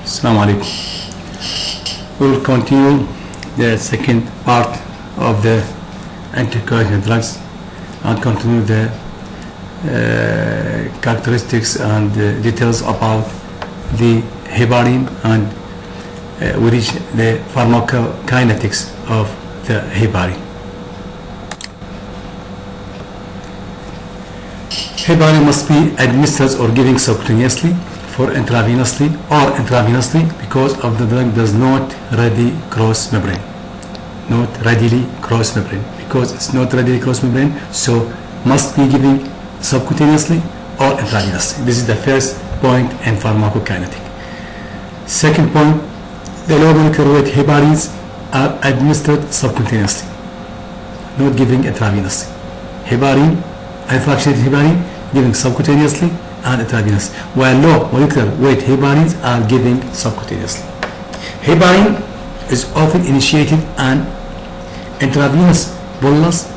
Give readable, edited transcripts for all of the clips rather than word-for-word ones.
Assalamu alaikum. We will continue the second part of the anticoagulant drugs and continue the characteristics and details about the heparin, and we reach the pharmacokinetics of the heparin. Heparin must be administered or given subcutaneously, for intravenously because of the drug does not readily cross membrane. Because it's not readily cross membrane, so must be given subcutaneously or intravenously. This is the first point in pharmacokinetic. Second point, the low molecular weight heparins are administered subcutaneously, not given intravenously. Heparin, unfractionated heparin, given subcutaneously and intravenously, while low molecular weight heparins are given subcutaneously. Heparin is often initiated an intravenous bolus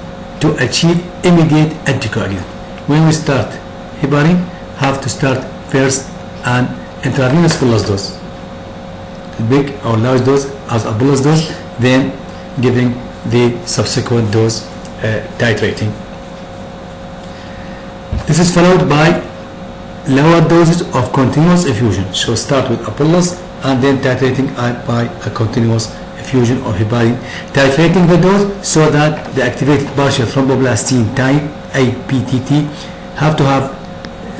to achieve immediate anticoagulant. When we start heparin, have to start first an intravenous bolus dose, big or large dose as a bolus dose, then giving the subsequent dose, titrating. This is followed by lower doses of continuous infusion. So start with a bolus and then titrating by a continuous infusion of heparin, titrating the dose so that the activated partial thromboplastin type APTT have to have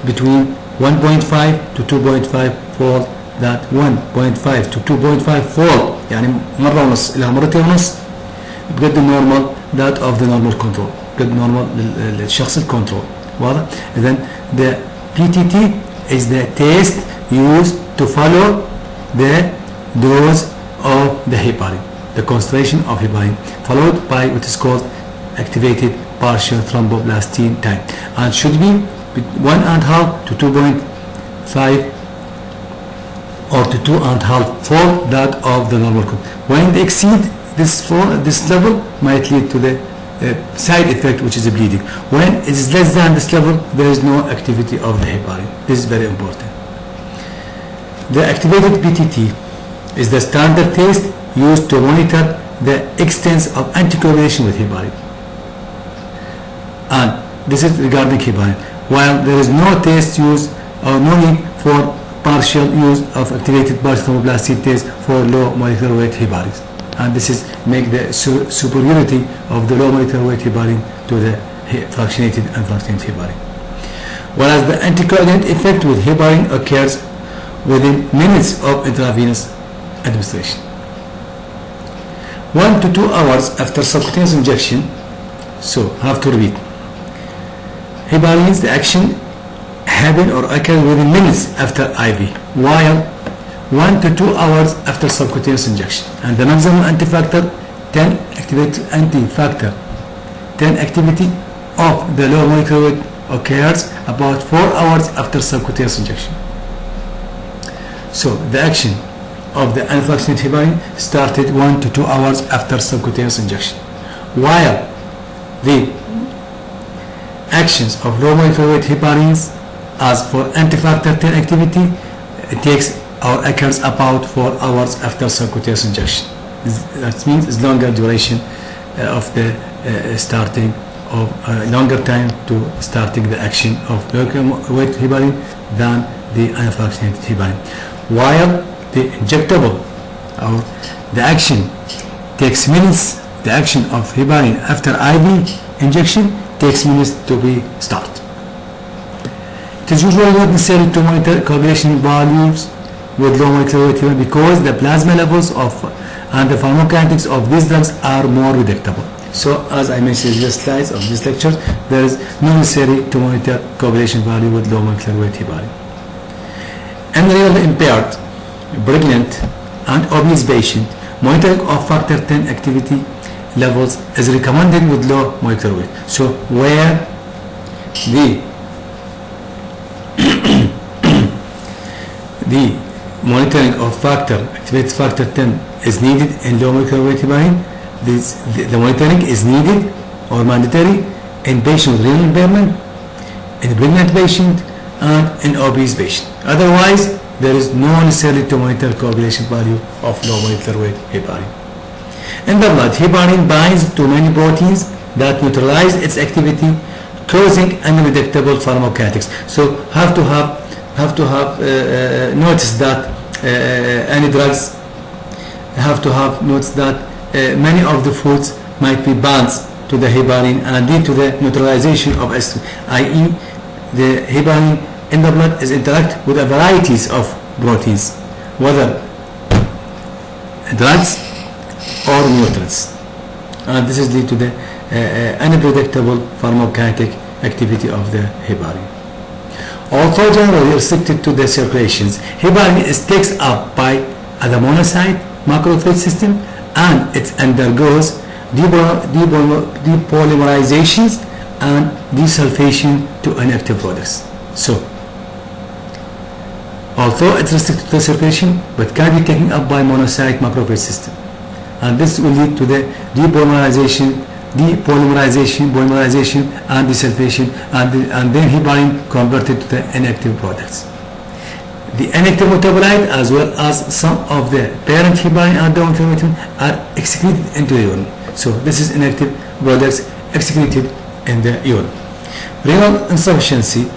between 1.5 to 2.5 fold. That 1.5 to 2.5 fold يعني مرة ونص إلى مرتين ونص بقد النورمال that of the normal control، بقد normal للشخص الكنترول. واضح؟ إذن the PTT is the test used to follow the dose of the heparin, the concentration of heparin, followed by what is called activated partial thromboplastin type, and should be 1.5 to 2.5 or to 2.5 fold that of the normal control. When they exceed this level, might lead to the side effect, which is bleeding. When it is less than this level, there is no activity of the heparin. This is very important. The activated PTT is the standard test used to monitor the extent of anticoagulation with heparin, and this is regarding heparin. While there is no test used or no need for partial use of activated partial thromboplastin test for low molecular weight heparins, and this is make the superiority of the low molecular weight heparin to the fractionated and fractionated heparin. Whereas the anticoagulant effect with heparin occurs within minutes of intravenous administration. 1 to 2 hours after subcutaneous injection, so have to repeat. Heparins, the action happen or occur within minutes after IV, while 1 to 2 hours after subcutaneous injection, and the maximum anti-factor 10 activity of the low molecular weight occurs about 4 hours after subcutaneous injection. So the action of the unfractionated heparin started 1 to 2 hours after subcutaneous injection, while the actions of low molecular weight heparins as for anti-factor 10 activity, it takes or occurs about 4 hours after subcutaneous injection. That means it's longer duration of the starting of longer time to starting the action of low weight heparin than the unfractionated heparin. While the injectable or the action takes minutes, the action of heparin after IV injection takes minutes to be started. It is usually not necessary to monitor coagulation values with low molecular weight heparin because the plasma levels of and the pharmacokinetics of these drugs are more predictable. So, as I mentioned in the slides of this lecture, there is no necessary to monitor coagulation value with low molecular weight heparin. In renally impaired, pregnant, and obese patient, monitoring of factor 10 activity levels is recommended with low molecular weight. So, where the monitoring of activated factor 10 is needed in low molecular weight heparin, the monitoring is needed or mandatory in patient with renal impairment, in pregnant patient, and in obese patient. Otherwise, there is no necessary to monitor coagulation value of low molecular weight heparin. In the blood, heparin binds to many proteins that neutralize its activity, causing unpredictable pharmacokinetics. So have to have notice that any drugs have to have noticed that many of the foods might be bound to the heparin and lead to the neutralization of S2, i.e. the heparin in the blood is interact with a varieties of proteins, whether drugs or nutrients, and this is lead to the unpredictable pharmacokinetic activity of the heparin. Although generally restricted to the circulations, heparin is taken up by the monocyte macrophage system and it undergoes depolymerizations and desulfation to inactive products. So, although it's restricted to the circulation, but can be taken up by monocyte macrophage system, and this will lead to the depolymerization, polymerization, and desulfation, and then heparin converted to the inactive products. The inactive metabolite as well as some of the parent heparin and downstream are excreted into the urine. So this is inactive products excreted in the urine. Renal insufficiency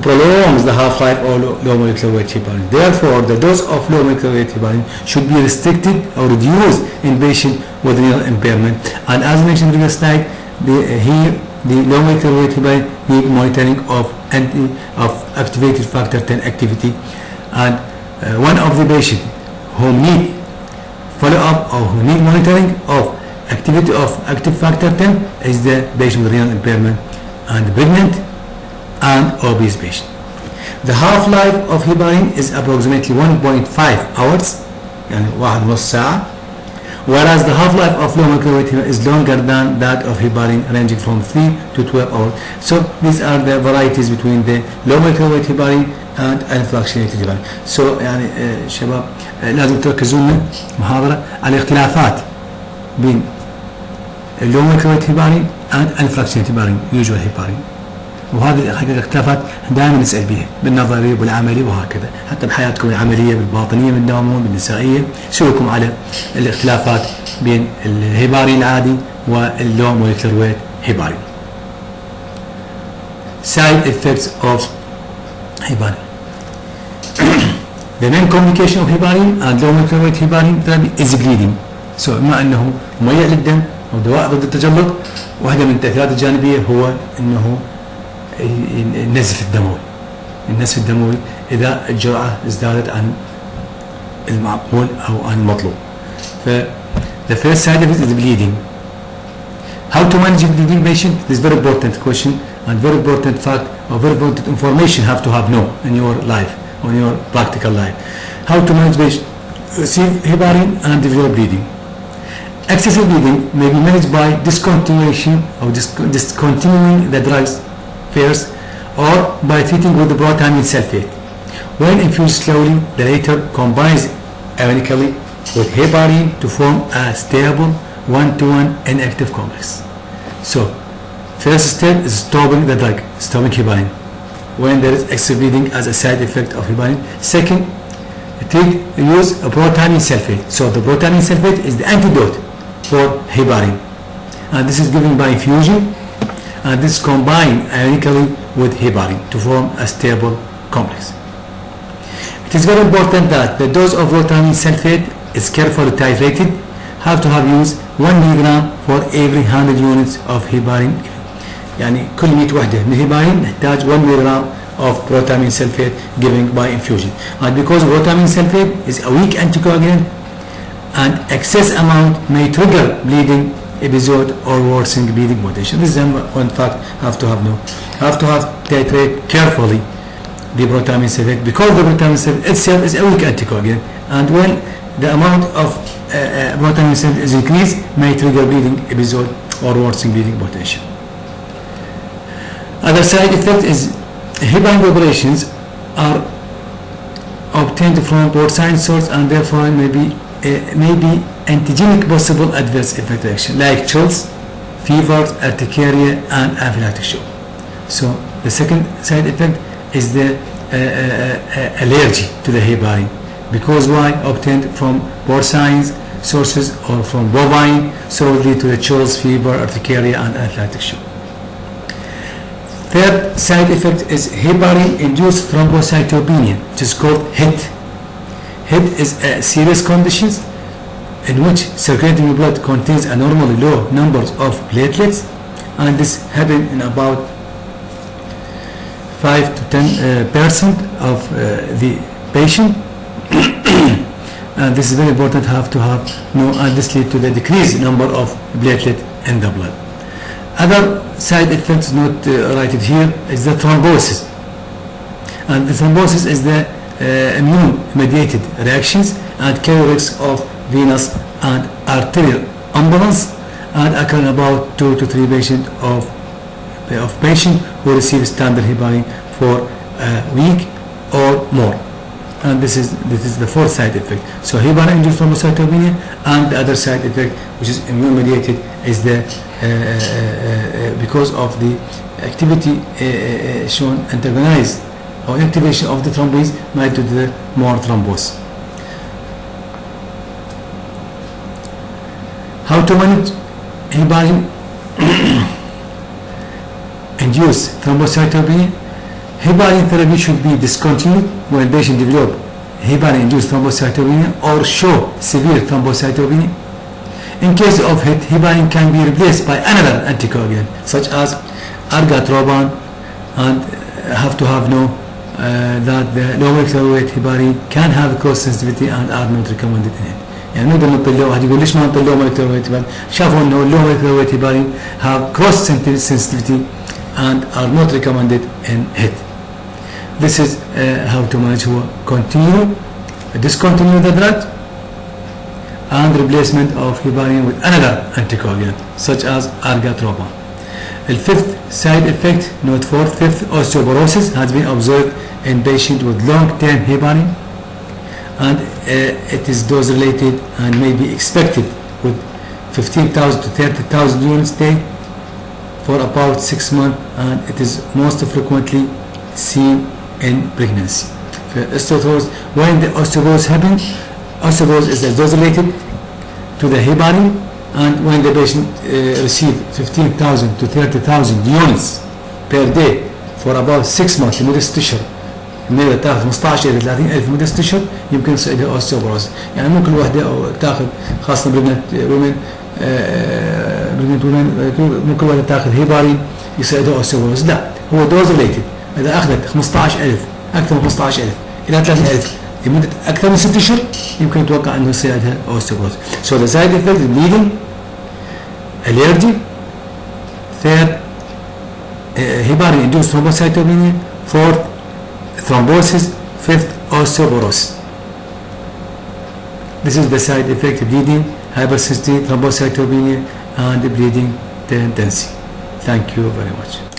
prolongs the half-life of low molecular weight heparin. Therefore, the dose of low molecular weight heparin should be restricted or reduced in patients with renal impairment. And as mentioned in the slide, the low molecular weight heparin need monitoring of activated factor 10 activity. And one of the patients who need follow-up or who need monitoring of activity of active factor 10 is the patient with renal impairment and pregnant and obese patient. The half-life of heparin is approximately 1.5 hours, يعني 1.5 ساعة, whereas the half-life of low molecular weight heparin is longer than that of heparin, ranging from 3 to 12 hours. So these are the varieties between the low molecular weight heparin and unfractionated heparin. So يعني شباب لازم تركزوا لنا محاضرة على الاختلافات بين low molecular weight heparin and unfractionated heparin, usual heparin. وهذه الحقيقة اختلافات دائما نسأل بها بالنظري والعملي وهكذا، حتى بحياتكم العملية بالباطنية بالدوام بالنسائية سلوكم على الاختلافات بين الهيبارين العادي واللو موليكولر ويت هيبارين. Side effects of heparin. The main complication of heparin and low molecular weight heparin is bleeding. So بما انه مميع للدم او دواء ضد التجلط، واحدة من التأثيرات الجانبية هو انه النزف الدموي. النزف الدموي إذا الجرعة ازدادت عن المعقول أو عن المطلوب. The first side effect is bleeding. How to manage bleeding patient? This is very important question and very important fact or very important information have to have know in your life, on your practical life. How to manage patient? Receive heparin and develop bleeding. Excessive bleeding may be managed by discontinuation or discontinuing the drugs first, or by treating with the protamine sulfate. When infused slowly, the latter combines ionically with heparin to form a stable 1-to-1 inactive complex. So, first step is stopping the drug, stopping heparin, when there is excessive bleeding as a side effect of heparin. Second, use a protamine sulfate. So the protamine sulfate is the antidote for heparin, and this is given by infusion, and this combined ionically with heparin to form a stable complex. It is very important that the dose of protamine sulfate is carefully titrated. Have to have used 1 milligram for every 100 units of heparin. يعني كل 100 وحدة من الهيبارين نحتاج 1 milligram of protamine sulfate given by infusion. And because protamine sulfate is a weak anticoagulant, and excess amount may trigger bleeding episode or worsening bleeding potential. This is one fact have to have titrate carefully the protamine sulfate, because the protamine sulfate itself is a weak anticoagulant, and when the amount of protamine sulfate is increased may trigger bleeding episode or worsening bleeding potential. Other side effect is heparin preparations are obtained from porcine source and therefore may be antigenic possible adverse effect reaction like chills, fevers, urticaria, and anaphylactic shock. So the second side effect is the allergy to the heparin, because why? Obtained from porcine sources or from bovine, so it lead to the chills, fever, urticaria, and anaphylactic shock. Third side effect is heparin-induced thrombocytopenia, which is called HIT. HIT is a serious condition in which circulating blood contains abnormally low numbers of platelets, and this happens in about 5 to 10% of the patient. And this is very important, and this leads to the decreased number of platelet in the blood. Other side effects not written here is the thrombosis, and the thrombosis is the immune-mediated reactions and carry risks of venous and arterial imbalance, and occur in about 2 to 3 patients of patients who receive standard heparin for a week or more. And this is the fourth side effect. So heparin-induced thrombocytopenia, and the other side effect, which is immune-mediated, is the because of the activity shown antagonized or activation of the thrombase might do the more thrombose. How to manage heparin-induced thrombocytopenia? Heparin therapy should be discontinued when patient develop heparin-induced thrombocytopenia or show severe thrombocytopenia. In case of HIT, heparin can be replaced by another anticoagulant such as argatroban, and have to have that the low molecular weight heparin can have cross sensitivity and are not recommended in it. يعني نقدر نطلع واحد يقول ليش ما نطلع molecular weight heparin؟ شافوا انه low molecular weight heparin have cross sensitivity and are not recommended in HIT. This is how to manage discontinue the drug and replacement of heparin with another anticoagulant such as argatroban. The fifth side effect, note 4, fifth, osteoporosis has been observed in patients with long-term heparin, and it is dose related and may be expected with 15,000 to 30,000 units a day for about 6 months, and it is most frequently seen in pregnancy. Osteoporosis, when the osteoporosis happens, osteoporosis is dose related to the heparin, and when the patient receives 15,000 to 30,000 units per day for about 6 months لمدة 6 أشهر، لمدة تاخذ 15,000 إلى 30,000 لمدة 6 أشهر، يمكن يصيدها اوستيوبروز. يعني مو كل واحدة تاخذ، خاصة بريجننت ومن مو كل واحدة تاخذ هيبارين يصيدها اوستيوبروز، لا، هو دوز ريليتد. إذا أخذت 15,000 أكثر من 15,000 إلى 30,000 لمدة أكثر من 6 أشهر، يمكن يتوقع أنه يصيدها اوستيوبروز. So the side effect is bleeding, allergy, third heparin-induced thrombocytopenia, fourth thrombosis, fifth osteoporosis. This is the side effect: bleeding, hypersensitivity, thrombocytopenia, and bleeding tendency. Thank you very much.